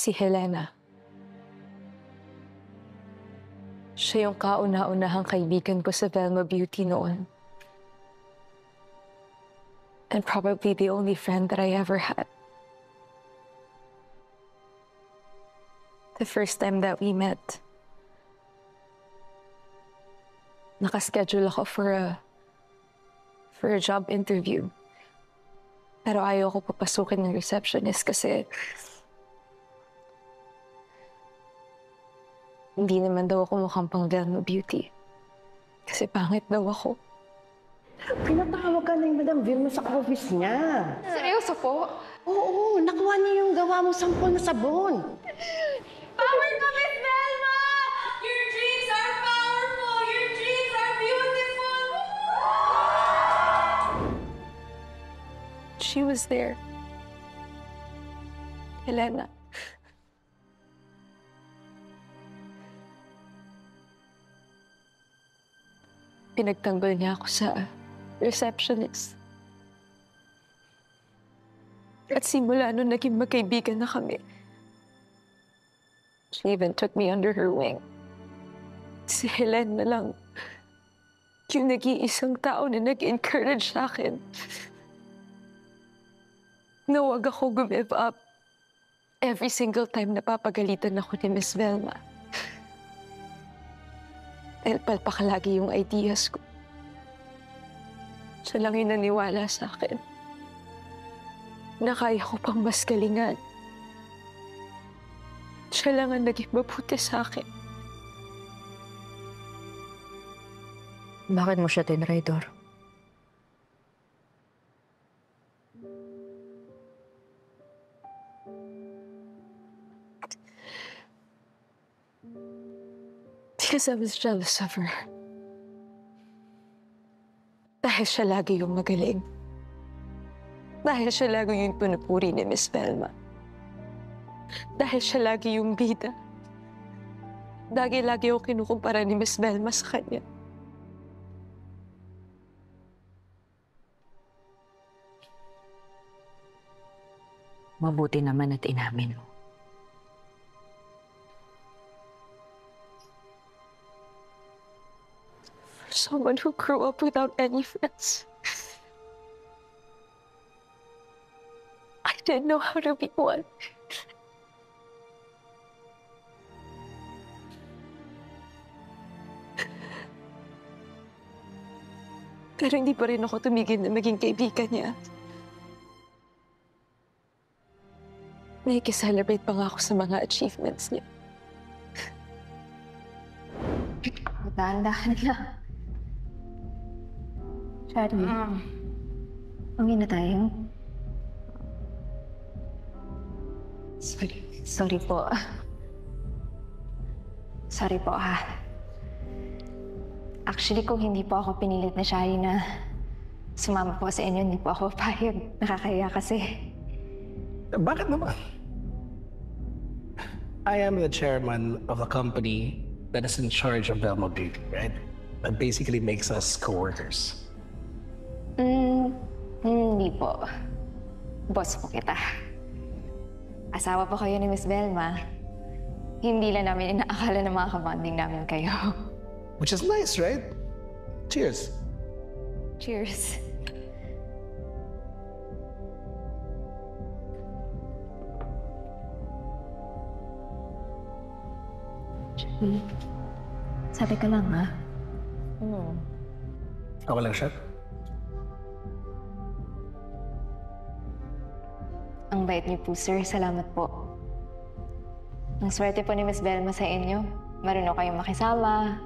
Si Helena. Siya yung kauna-unahang kaibigan ko sa Velma Beauty noon. And probably the only friend that I ever had. The first time that we met, nakaschedule ako for a job interview. Pero ayaw ko papasukin ng receptionist kasi hindi naman daw ako mukhang pang Velma Beauty. Kasi pangit daw ako. Pinatawag ka na yung Madam Vilma sa office niya. Seryoso po? Oo, nakuha niya yung gawa mo sampol na sabon. Power to Miss Velma! Your dreams are powerful! Your dreams are beautiful! She was there. Helena. Pinagtanggol niya ako sa receptionist. At simula nung naging magkaibigan na kami, she even took me under her wing. Si Helen na lang yung nag-iisang tao na nag-encourage sa akin na huwag ako give up every single time napapagalitan ako ni Miss Velma. Dahil palpakalagi yung ideas ko. Siya lang yung naniwala sa akin na kaya ko pang mas galingan. Siya lang ang naging mabuti sa akin. Bakit mo siya tinraidor? Because I was jealous of her. Dahil siya lagi yung magaling. Dahil siya lagi yung pinupuri ni Miss Velma. Dahil siya lagi yung bida. Lagi ako kinukumpara ni Miss Velma sa kanya. Mabuti naman at inamin mo. Someone who grew up without any friends. I didn't know how to be one. Pero hindi pa rin ako tumigil na maging kaibigan niya. Nakikiselebrate pa nga ako sa mga achievements niya. Dahan-dahan lang. Shari, uwi na tayo. Sorry po. Sorry po, ha. Actually, kung hindi po ako pinilit na Shari na sumama po sa inyo, hindi po ako payag. Nakakaya kasi. Bakit naman? I am the chairman of the company that is in charge of Velma Beauty, right? That basically makes us co-workers. Hindi po. Boss po kita. Asawa po kayo ni Miss Velma. Hindi lang namin inaakala na mga kabanding namin kayo. Which is nice, right? Cheers. Cheers. Sabi ka lang, ha? Ako lang siya. Ang bait niyo po, sir. Salamat po. Ang swerte po ni Miss Velma sa inyo. Marunong kayong makisama.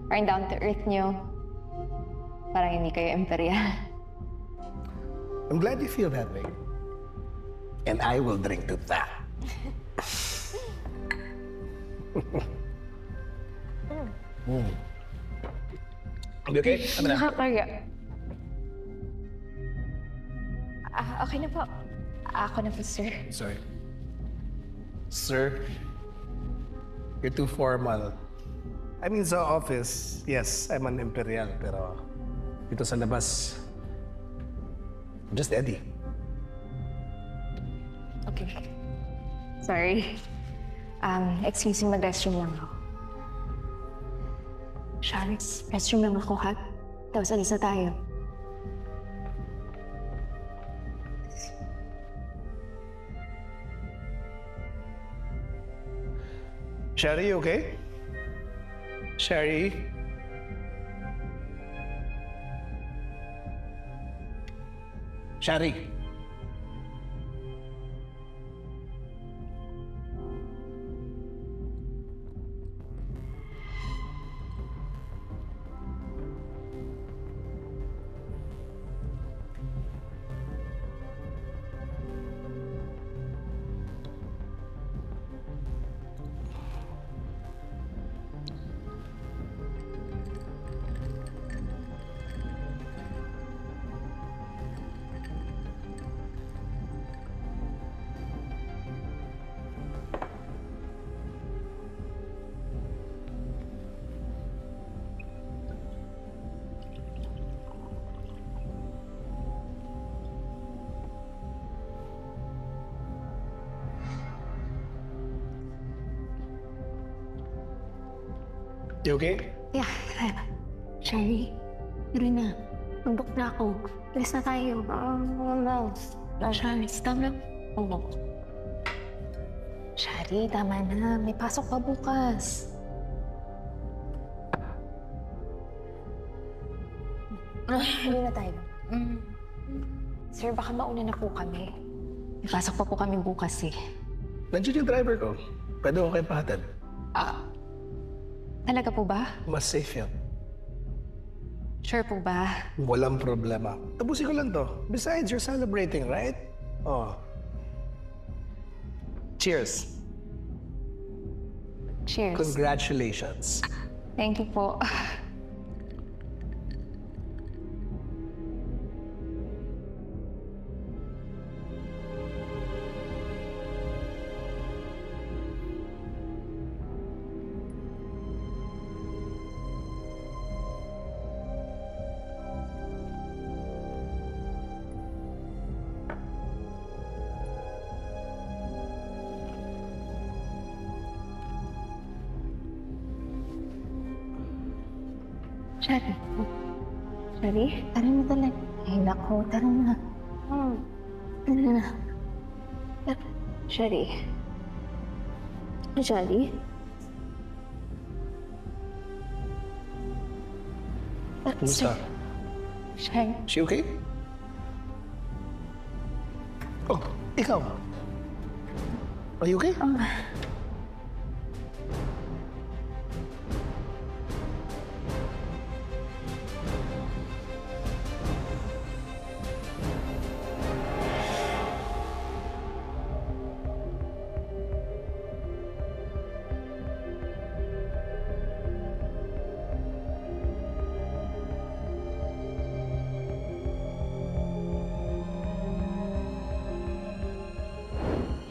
Parang down to earth niyo. Parang hindi kayo imperial. I'm glad you feel that way. And I will drink to that. You okay? Ano na? Nakakaya. Okay na po. Ako na po, sir. Sorry. Sir, you're too formal. I mean, sa office, yes, I'm an imperial, pero dito sa labas, I'm just Eddie. Okay. Sorry. Excuse me, mag-restroom lang ako. Charles, restroom lang ako, ha? Tapos alis na tayo. Sherry, you okay? Sherry? Sherry? You okay? Yeah. Sherry, tara na. Mag-book na ako. Alis na tayo. Charles, tama. Sherry, tama na. May pasok pa bukas. Huli na tayo. Sir, baka mauna na po kami. May pasok pa po kami bukas eh. Nandiyan yung driver ko. Pwede ko kayo pahatid. Talaga po ba? Mas safe yan. Sure po ba? Walang problema. Tapusin ko lang to. Besides, you're celebrating, right? Oh. Cheers. Cheers. Congratulations. Thank you po. Sherry. Sherry? Tara na talaga. Ay, nako. Tara na. Tara na. Tara. Sherry. Sherry? Kumusta? Sherry. She okay? Oh, ikaw. Are you okay?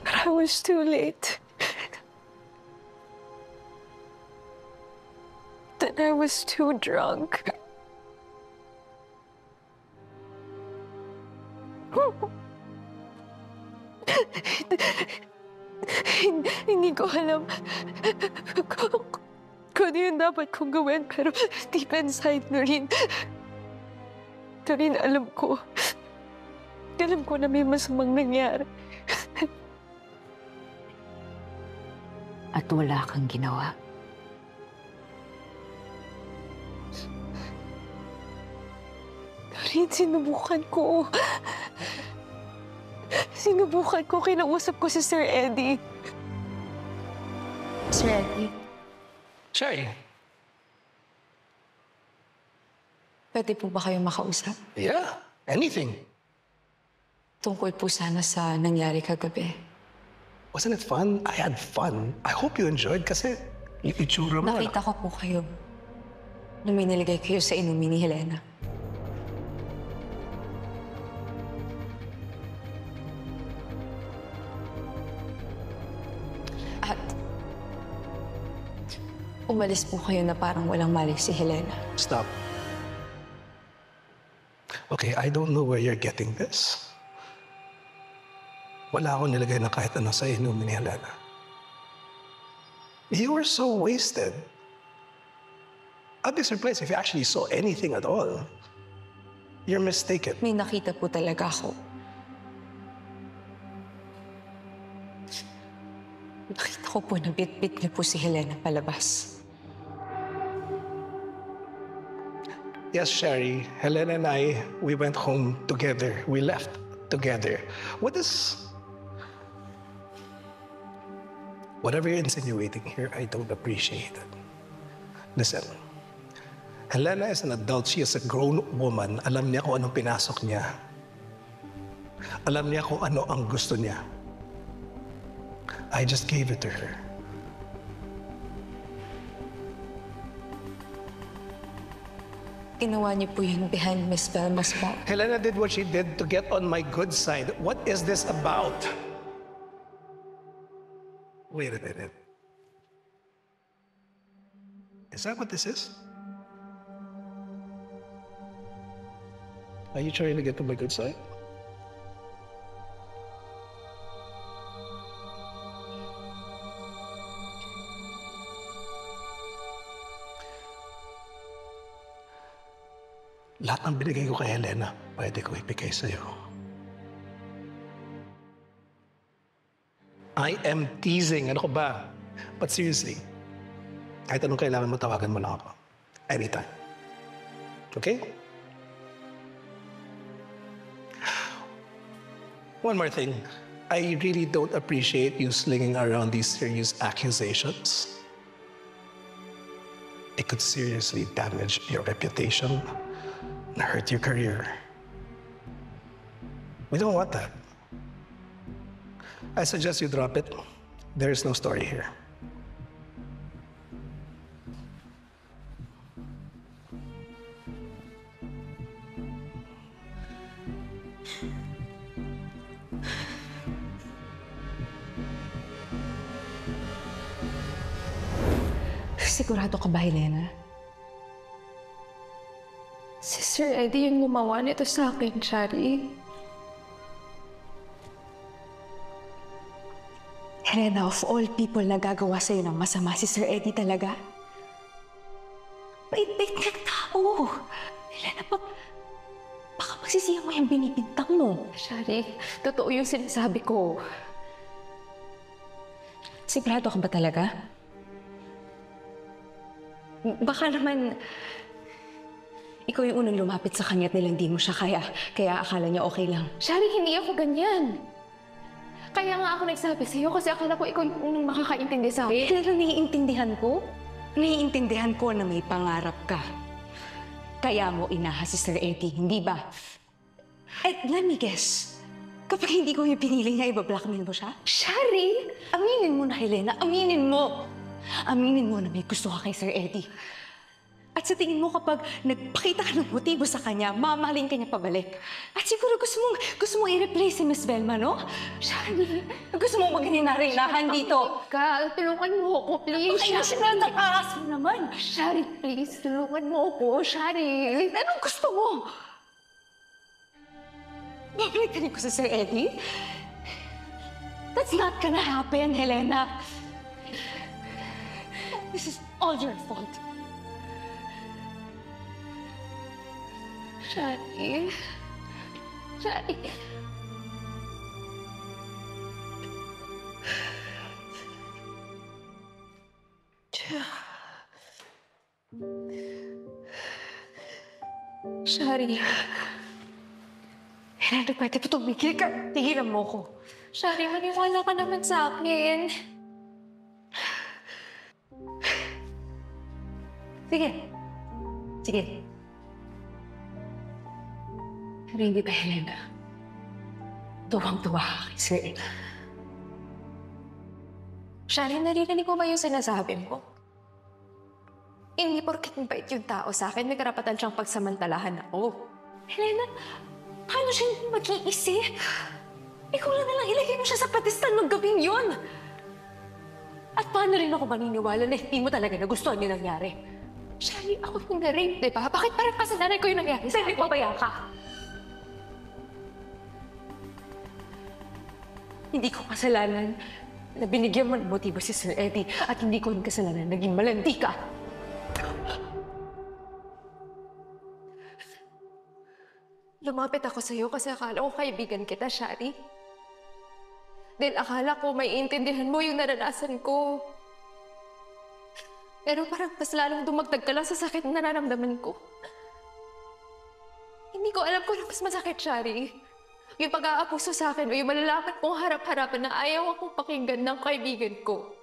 I was too late. Then I was too drunk. Hindi ko alam kung ano yung dapat kong gawin, pero deep inside na rin alam ko na may masamang nangyari. At wala kang ginawa. Rin, sinubukan ko. Kinausap ko si Sir Eddie. Sir Eddie, Sherry. pwede po ba kayo makausap? Yeah, anything. Tungkol po sana sa nangyari kagabi. Wasn't it fun? I had fun. I hope you enjoyed kasi yung itsura mo. Nakita ko po kayo nung may nilagay kayo sa inumin ni Helena. At umalis po kayo na parang walang mali si Helena. Stop. Okay, I don't know where you're getting this. Wala akong nilagay na kahit ano sa inumin ni Helena. You were so wasted. I'd be surprised if you actually saw anything at all. You're mistaken. May nakita po talaga ako. Nakita ko po na bit-bit niyo po si Helena palabas. Yes, Sherry. Helena and I, we went home together. We left together. Whatever you're insinuating here, I don't appreciate it. Listen, Helena is an adult. She is a grown woman. Alam niya kung anong pinasok niya. Alam niya kung ano ang gusto niya. I just gave it to her. Ginawa niyo po yun behind Miss Velma's back. Helena did what she did to get on my good side. What is this about? Wait a minute. Is that what this is? Are you trying to get to my good side? Lahat ng binigay ko kay Helena, pwede ko ibigay sa'yo. I am teasing. Ano ko ba? But seriously, kahit anong kailangan mo, tawagan mo lang ako. Anytime. Okay? One more thing. I really don't appreciate you slinging around these serious accusations. It could seriously damage your reputation and hurt your career. We don't want that. I suggest you drop it. There is no story here. Sigurado ka ba, Helena? Si Sir Eddie yung gumawa nito sa akin, Shari. Helena, of all people na gagawa sa'yo ng masama, si Sir Eddie talaga? Bait-bait niyang tao. Helena, baka magsisiya mo yung binibintang mo. Shari, totoo yung sinasabi ko. Sigurado ka ba talaga? Baka naman ikaw yung unang lumapit sa kanya at nilang di mo siya kaya akala niya okay lang. Shari, hindi ako ganyan. Kaya nga ako nagsabi sa'yo kasi akala ko ikaw yung unang makakaintindi sa akin. Pero naiintindihan ko. Naiintindihan ko na may pangarap ka. Kaya mo inahas si Sir Eddie, hindi ba? At let me guess, kapag hindi ko yung pinili niya, iba-blackmail mo siya? Shari! Aminin mo na, Helena. Aminin mo! Aminin mo na may gusto ka kay Sir Eddie. At sa tingin mo kapag nagpakita ka ng motibo sa kanya, mamahalin ka niya pabalik. At siguro gusto mong i-replace si Miss Velma, no? Shari! Gusto mong maghinarinahan dito. Tulungan mo ako, please. Ay, nasyonal na kaas mo naman. Shari, please, tulungan mo ako. Shari! Anong gusto mo? Babalikan ko sa Sir Eddie? That's not gonna happen, Helena. This is all your fault. Shari. Shari. Shari. Helena, pwede pa tumigil ka. Tigilan mo ko. Shari, maniwala ka naman sa akin. Sige. Sige. Pero hindi ba, Helena? Tuwang-tuwa ka kay Sir Eddie. Shari, naririnig mo ba yung sinasabi mo? Hindi porket mabait yung tao sa akin, may karapatan siyang pagsamantalahan ako. Helena, paano siya hindi mag-iisip? Ikaw lang nalang ilagay mo siya sa patistan ng gabing yun. At paano rin ako maniniwala na hindi mo talaga nagustuhan yung nangyari? Shari, ako yung na-rape, di ba? Bakit parang kasalanan ko yung nangyari sa akin? Pabaya ka. Hindi ko kasalanan na binigyan mo ng motibo si Sir Eddie at hindi ko rin kasalanan naging malandi ka. Lumapit ako sa'yo kasi akala ko kaibigan kita, Shari. Dahil akala ko may intindihan mo yung naranasan ko. Pero parang mas lalong dumagdag ka lang sa sakit na nararamdaman ko. Hindi ko alam kung ano mas masakit, Shari. Yung pag-aapuso sa akin o yung malalaman kong harap-harapan na ayaw akong pakinggan ng kaibigan ko.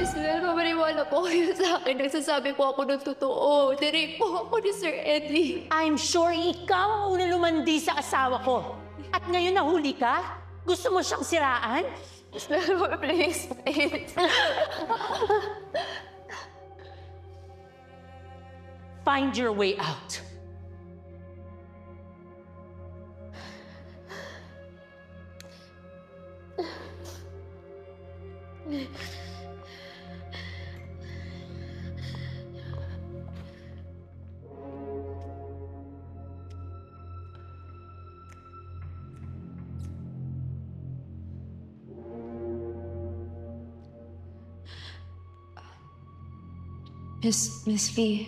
Miss Velma, maniwala po kayo sa akin. Nagsasabi po ako ng totoo. Direct po ako ni Sir Eddie. I'm sure ikaw ang una lumandi sa asawa ko. At ngayon nahuli ka? Gusto mo siyang siraan? Miss Velma, please, please. Find your way out. Miss V,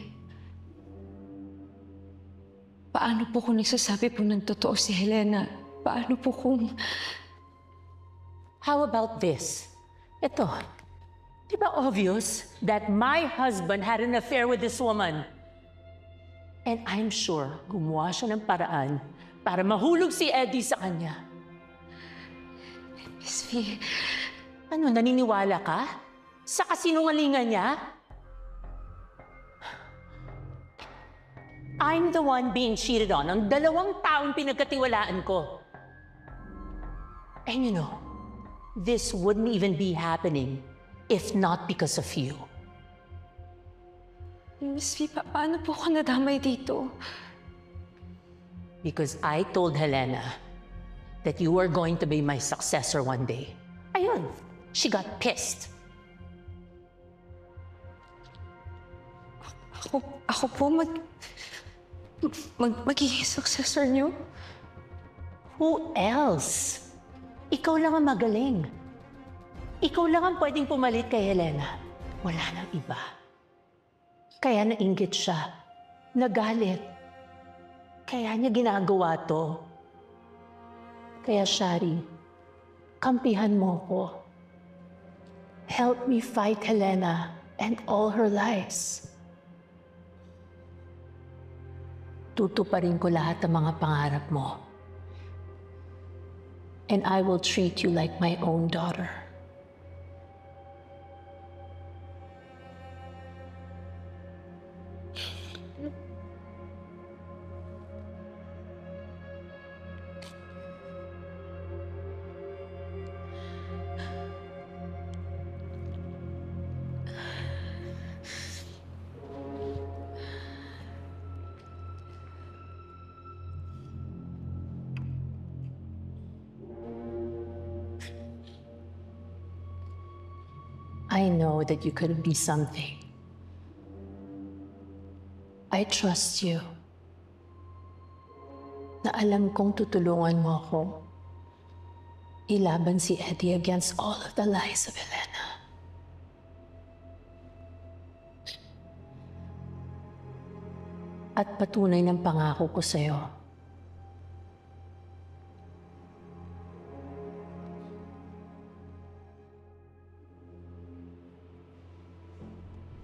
paano po kung nagsasabi po ng totoo si Helena? Paano po kung... How about this? Ito, di ba obvious that my husband had an affair with this woman? And I'm sure gumawa siya ng paraan para mahulog si Eddie sa kanya. Miss V, Ano, naniniwala ka? Sa kasinungalingan niya? I'm the one being cheated on. Ang 2 taong pinagkatiwalaan ko. And you know, this wouldn't even be happening if not because of you. Miss V, paano po ako nadamay dito? Because I told Helena that you were going to be my successor one day. Ayun, she got pissed. Ako po magiging successor niyo? Who else? Ikaw lang ang magaling. Ikaw lang ang pwedeng pumalit kay Helena. Wala nang iba. Kaya nainggit siya. Nagalit. Kaya niya ginagawa to. Kaya, Shari, kampihan mo ko. Help me fight Helena and all her lies. Tutuparin ko lahat ng mga pangarap mo. And I will treat you like my own daughter. I know that you could be something. I trust you. Na alam kong tutulungan mo ako ilaban si Eddie against all of the lies of Helena. At patunay ng pangako ko sa'yo.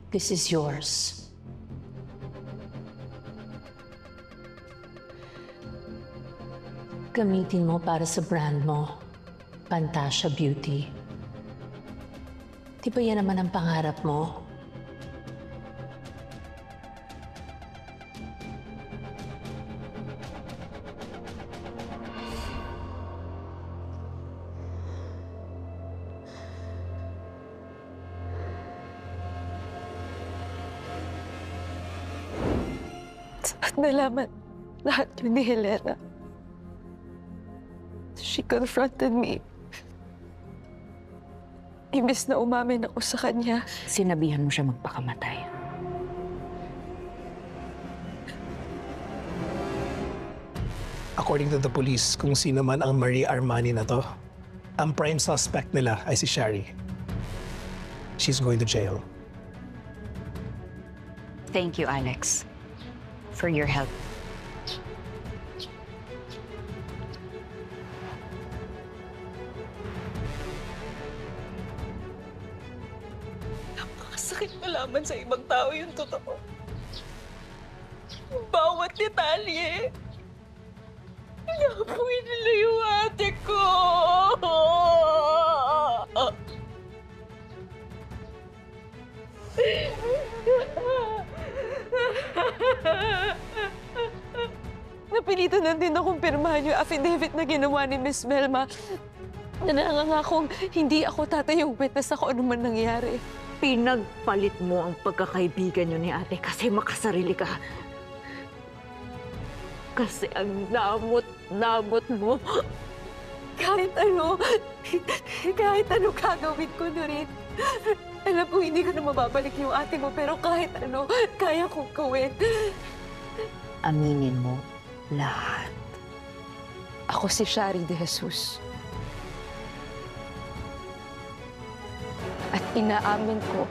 This is yours. Gamitin mo para sa brand mo, Pantasya Beauty. Di ba yan naman ang pangarap mo? At nalaman lahat yun ni Helena. She confronted me. Imbes na umamin ako sa kanya, Sinabihan mo siya magpakamatay. According to the police, kung sino man ang Marie Armani na to, ang prime suspect nila ay si Shari. She's going to jail. Thank you, Alex, for your help. Napakasakit malaman sa ibang tao yung totoo. Bawat detalye. Inabuhin nila yung ate ko. napilitan na din akong pirmahan yung affidavit na ginawa ni Miss Velma. Nanangangakong hindi ako tatayong witness sa kung ano man nangyari. Pinagpalit mo ang pagkakaibigan niyo ni ate kasi makasarili ka. Kasi ang damot-damot mo. Kahit ano gagawin ko na rin. Alam ko hindi ko na mababalik yung ate mo, pero kahit ano, kaya kong gawin. Aminin mo lahat. Ako si Shari de Jesus. At inaamin ko